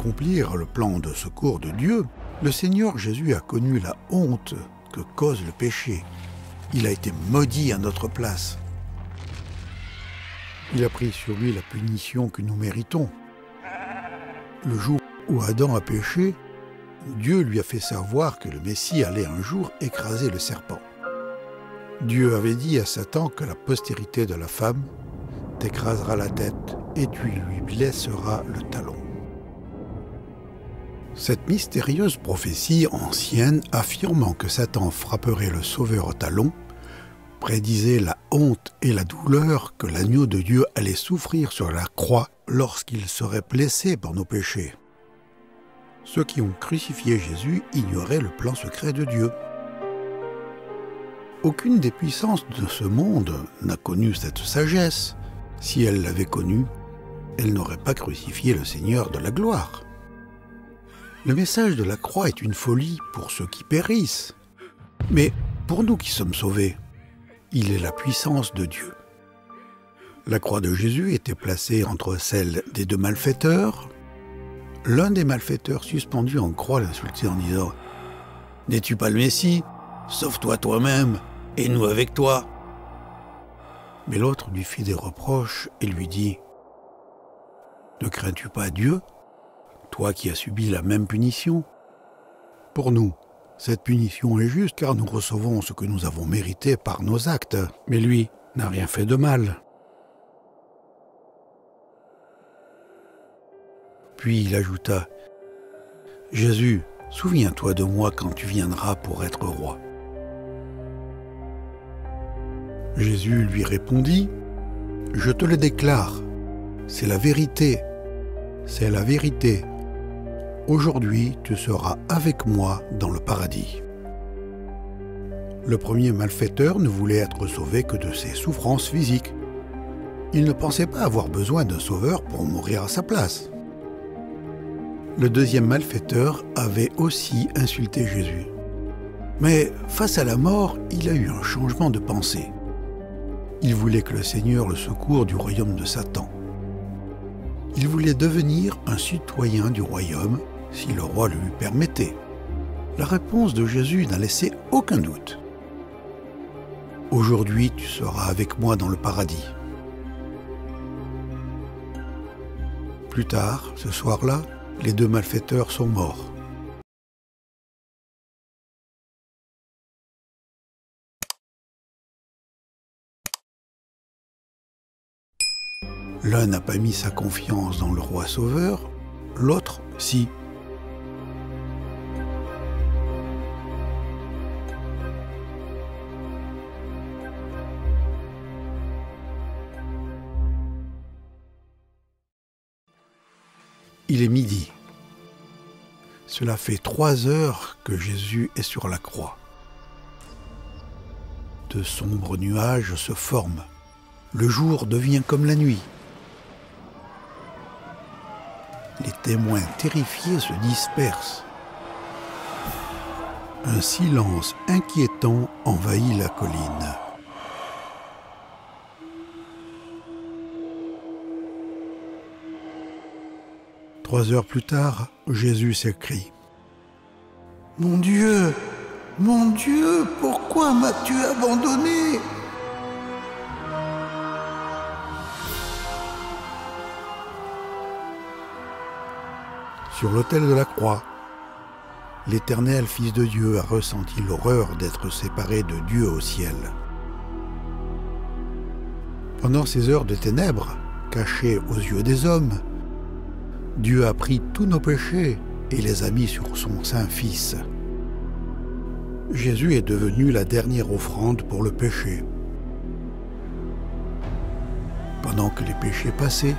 accomplir le plan de secours de Dieu, le Seigneur Jésus a connu la honte que cause le péché. Il a été maudit à notre place. Il a pris sur lui la punition que nous méritons. Le jour où Adam a péché, Dieu lui a fait savoir que le Messie allait un jour écraser le serpent. Dieu avait dit à Satan que la postérité de la femme t'écrasera la tête et tu lui blesseras le talon. Cette mystérieuse prophétie ancienne affirmant que Satan frapperait le Sauveur au talon prédisait la honte et la douleur que l'agneau de Dieu allait souffrir sur la croix lorsqu'il serait blessé par nos péchés. Ceux qui ont crucifié Jésus ignoraient le plan secret de Dieu. Aucune des puissances de ce monde n'a connu cette sagesse. Si elle l'avait connue, elle n'aurait pas crucifié le Seigneur de la gloire. Le message de la croix est une folie pour ceux qui périssent. Mais pour nous qui sommes sauvés, il est la puissance de Dieu. La croix de Jésus était placée entre celle des deux malfaiteurs. L'un des malfaiteurs suspendu en croix l'insultait en disant « N'es-tu pas le Messie? Sauve-toi toi-même, et nous avec toi !» Mais l'autre lui fit des reproches et lui dit « Ne crains-tu pas Dieu, toi qui as subi la même punition? Pour nous, cette punition est juste car nous recevons ce que nous avons mérité par nos actes, mais lui n'a rien fait de mal. » Puis il ajouta « Jésus, souviens-toi de moi quand tu viendras pour être roi. » Jésus lui répondit « Je te le déclare, c'est la vérité, c'est la vérité. Aujourd'hui, tu seras avec moi dans le paradis. » Le premier malfaiteur ne voulait être sauvé que de ses souffrances physiques. Il ne pensait pas avoir besoin d'un sauveur pour mourir à sa place. Le deuxième malfaiteur avait aussi insulté Jésus. Mais face à la mort, il a eu un changement de pensée. Il voulait que le Seigneur le secoure du royaume de Satan. Il voulait devenir un citoyen du royaume si le roi le lui permettait. La réponse de Jésus n'a laissé aucun doute. « Aujourd'hui, tu seras avec moi dans le paradis. » Plus tard, ce soir-là, les deux malfaiteurs sont morts. L'un n'a pas mis sa confiance dans le roi sauveur, l'autre, si. Il est midi. Cela fait 3 heures que Jésus est sur la croix. De sombres nuages se forment. Le jour devient comme la nuit. Les témoins terrifiés se dispersent. Un silence inquiétant envahit la colline. Trois heures plus tard, Jésus s'écrie « Mon Dieu, pourquoi m'as-tu abandonné ?» Sur l'autel de la croix, l'Éternel Fils de Dieu a ressenti l'horreur d'être séparé de Dieu au ciel. Pendant ces heures de ténèbres, cachées aux yeux des hommes, Dieu a pris tous nos péchés et les a mis sur son saint Fils. Jésus est devenu la dernière offrande pour le péché. Pendant que les péchés passés,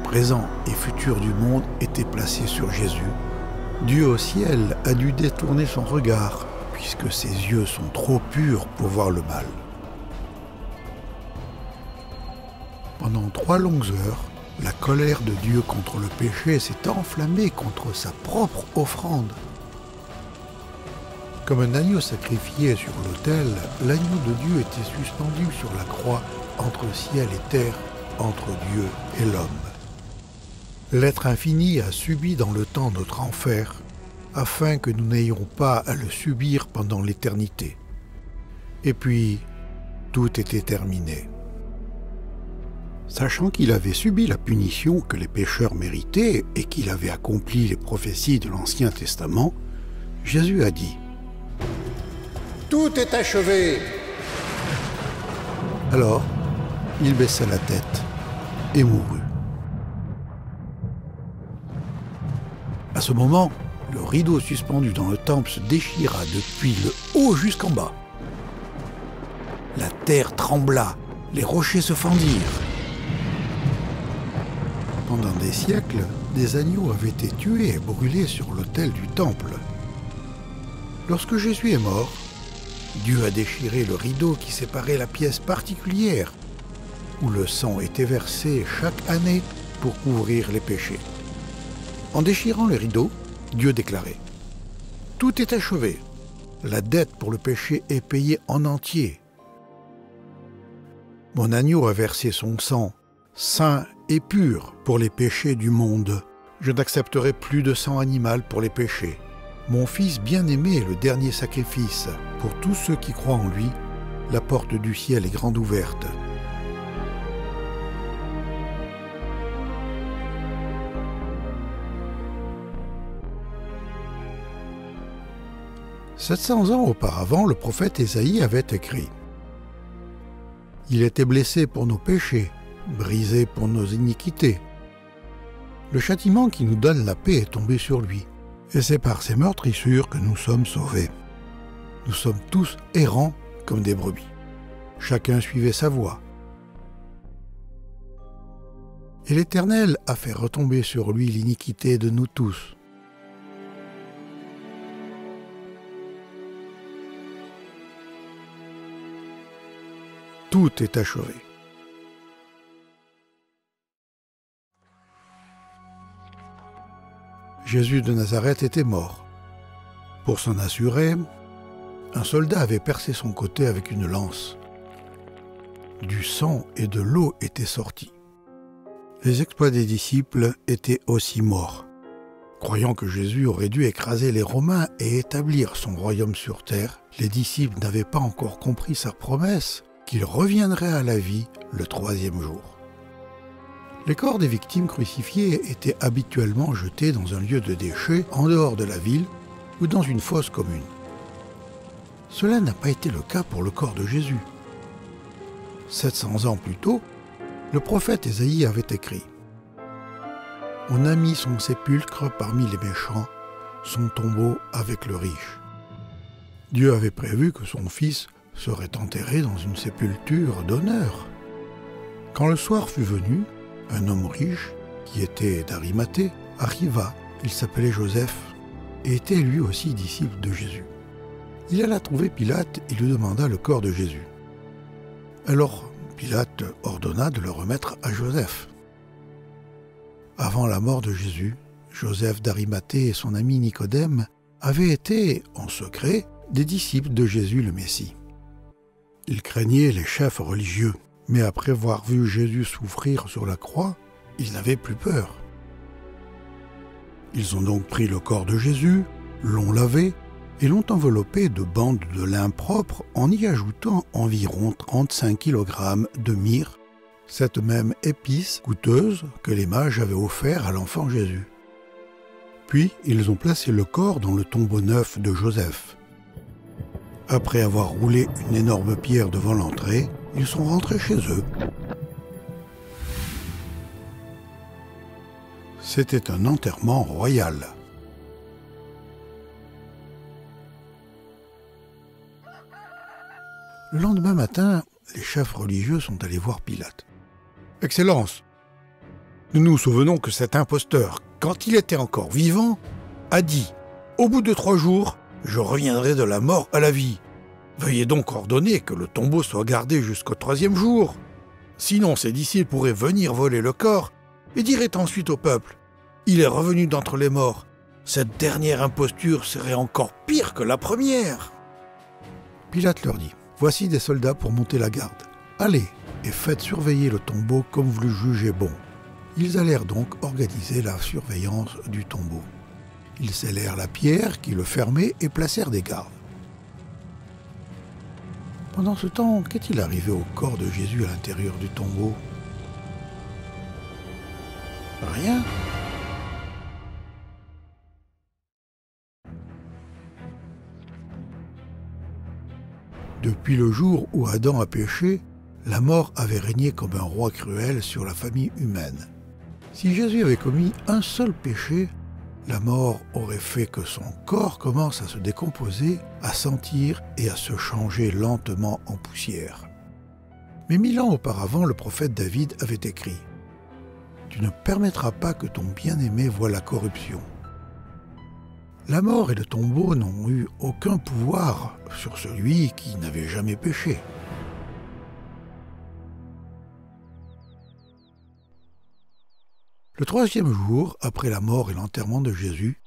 présents et futurs du monde étaient placés sur Jésus, Dieu au ciel a dû détourner son regard, puisque ses yeux sont trop purs pour voir le mal. Pendant 3 longues heures, la colère de Dieu contre le péché s'est enflammée contre sa propre offrande. Comme un agneau sacrifié sur l'autel, l'agneau de Dieu était suspendu sur la croix entre ciel et terre, entre Dieu et l'homme. L'être infini a subi dans le temps notre enfer, afin que nous n'ayons pas à le subir pendant l'éternité. Et puis, tout était terminé. Sachant qu'il avait subi la punition que les pécheurs méritaient et qu'il avait accompli les prophéties de l'Ancien Testament, Jésus a dit « Tout est achevé !» Alors, il baissa la tête et mourut. À ce moment, le rideau suspendu dans le temple se déchira depuis le haut jusqu'en bas. La terre trembla, les rochers se fendirent. Pendant des siècles, des agneaux avaient été tués et brûlés sur l'autel du temple. Lorsque Jésus est mort, Dieu a déchiré le rideau qui séparait la pièce particulière où le sang était versé chaque année pour couvrir les péchés. En déchirant le rideau, Dieu déclarait « Tout est achevé. La dette pour le péché est payée en entier. Mon agneau a versé son sang, saint et pur, pour les péchés du monde. Je n'accepterai plus de sang animal pour les péchés. Mon Fils bien-aimé est le dernier sacrifice. Pour tous ceux qui croient en lui, la porte du ciel est grande ouverte. » « 700 ans auparavant, le prophète Ésaïe avait écrit « Il était blessé pour nos péchés, brisé pour nos iniquités. Le châtiment qui nous donne la paix est tombé sur lui, et c'est par ses meurtrissures que nous sommes sauvés. Nous sommes tous errants comme des brebis. Chacun suivait sa voie. Et l'Éternel a fait retomber sur lui l'iniquité de nous tous. Tout est achevé. » Jésus de Nazareth était mort. Pour s'en assurer, un soldat avait percé son côté avec une lance. Du sang et de l'eau étaient sortis. Les exploits des disciples étaient aussi morts. Croyant que Jésus aurait dû écraser les Romains et établir son royaume sur terre, les disciples n'avaient pas encore compris sa promesse qu'il reviendrait à la vie le 3e jour. Les corps des victimes crucifiées étaient habituellement jetés dans un lieu de déchets en dehors de la ville ou dans une fosse commune. Cela n'a pas été le cas pour le corps de Jésus. 700 ans plus tôt, le prophète Ésaïe avait écrit « On a mis son sépulcre parmi les méchants, son tombeau avec le riche. » Dieu avait prévu que son fils serait enterré dans une sépulture d'honneur. Quand le soir fut venu, un homme riche, qui était d'Arimathée, arriva. Il s'appelait Joseph et était lui aussi disciple de Jésus. Il alla trouver Pilate et lui demanda le corps de Jésus. Alors Pilate ordonna de le remettre à Joseph. Avant la mort de Jésus, Joseph d'Arimathée et son ami Nicodème avaient été, en secret, des disciples de Jésus le Messie. Ils craignaient les chefs religieux, mais après avoir vu Jésus souffrir sur la croix, ils n'avaient plus peur. Ils ont donc pris le corps de Jésus, l'ont lavé et l'ont enveloppé de bandes de lin propre en y ajoutant environ 35 kg de myrrhe, cette même épice coûteuse que les mages avaient offert à l'enfant Jésus. Puis ils ont placé le corps dans le tombeau neuf de Joseph. Après avoir roulé une énorme pierre devant l'entrée, ils sont rentrés chez eux. C'était un enterrement royal. Le lendemain matin, les chefs religieux sont allés voir Pilate. « Excellence, nous nous souvenons que cet imposteur, quand il était encore vivant, a dit « Au bout de 3 jours, je reviendrai de la mort à la vie. Veuillez donc ordonner que le tombeau soit gardé jusqu'au 3e jour. Sinon, ses disciples pourraient venir voler le corps et diraient ensuite au peuple « Il est revenu d'entre les morts. Cette dernière imposture serait encore pire que la première. » Pilate leur dit « Voici des soldats pour monter la garde. Allez et faites surveiller le tombeau comme vous le jugez bon. Ils allèrent donc organiser la surveillance du tombeau. Ils scellèrent la pierre qui le fermait et placèrent des gardes. Pendant ce temps, qu'est-il arrivé au corps de Jésus à l'intérieur du tombeau? Rien. Depuis le jour où Adam a péché, la mort avait régné comme un roi cruel sur la famille humaine. Si Jésus avait commis un seul péché, la mort aurait fait que son corps commence à se décomposer, à sentir et à se changer lentement en poussière. Mais 1000 ans auparavant, le prophète David avait écrit « Tu ne permettras pas que ton bien-aimé voie la corruption ». La mort et le tombeau n'ont eu aucun pouvoir sur celui qui n'avait jamais péché. Le 3e jour, après la mort et l'enterrement de Jésus,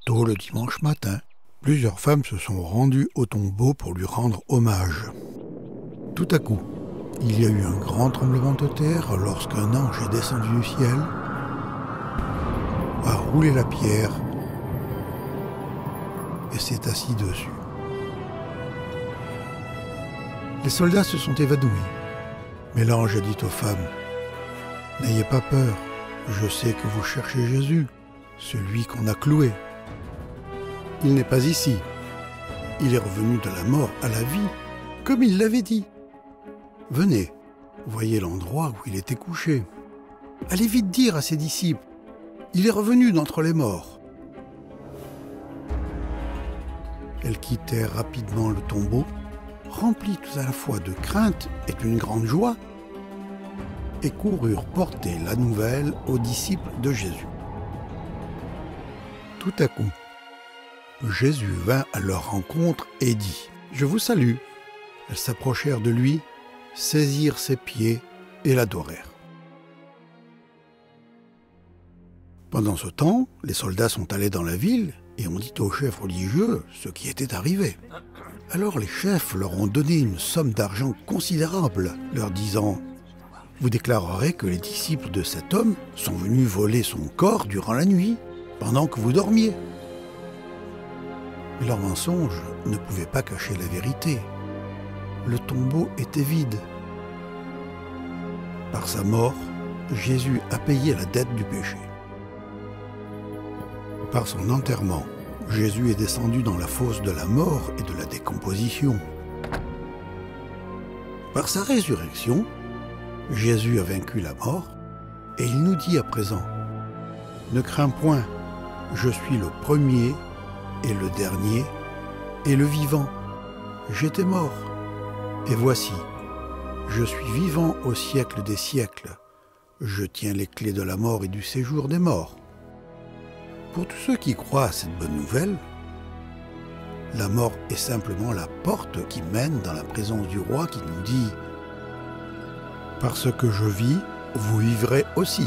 tôt le dimanche matin, plusieurs femmes se sont rendues au tombeau pour lui rendre hommage. Tout à coup, il y a eu un grand tremblement de terre lorsqu'un ange est descendu du ciel, a roulé la pierre et s'est assis dessus. Les soldats se sont évanouis, mais l'ange a dit aux femmes « N'ayez pas peur, je sais que vous cherchez Jésus, celui qu'on a cloué. Il n'est pas ici. Il est revenu de la mort à la vie, comme il l'avait dit. Venez, voyez l'endroit où il était couché. Allez vite dire à ses disciples, il est revenu d'entre les morts. » Elles quittèrent rapidement le tombeau, remplies tout à la fois de crainte et d'une grande joie, et coururent porter la nouvelle aux disciples de Jésus. Tout à coup, Jésus vint à leur rencontre et dit « Je vous salue ». Elles s'approchèrent de lui, saisirent ses pieds et l'adorèrent. Pendant ce temps, les soldats sont allés dans la ville et ont dit aux chefs religieux ce qui était arrivé. Alors les chefs leur ont donné une somme d'argent considérable, leur disant « Vous déclarerez que les disciples de cet homme sont venus voler son corps durant la nuit, pendant que vous dormiez. » Mais leur mensonge ne pouvait pas cacher la vérité. Le tombeau était vide. Par sa mort, Jésus a payé la dette du péché. Par son enterrement, Jésus est descendu dans la fosse de la mort et de la décomposition. Par sa résurrection, Jésus a vaincu la mort et il nous dit à présent « Ne crains point, je suis le premier et le dernier et le vivant. J'étais mort et voici, je suis vivant au siècle des siècles. Je tiens les clés de la mort et du séjour des morts. » Pour tous ceux qui croient à cette bonne nouvelle, la mort est simplement la porte qui mène dans la présence du roi qui nous dit « Parce que je vis, vous vivrez aussi. »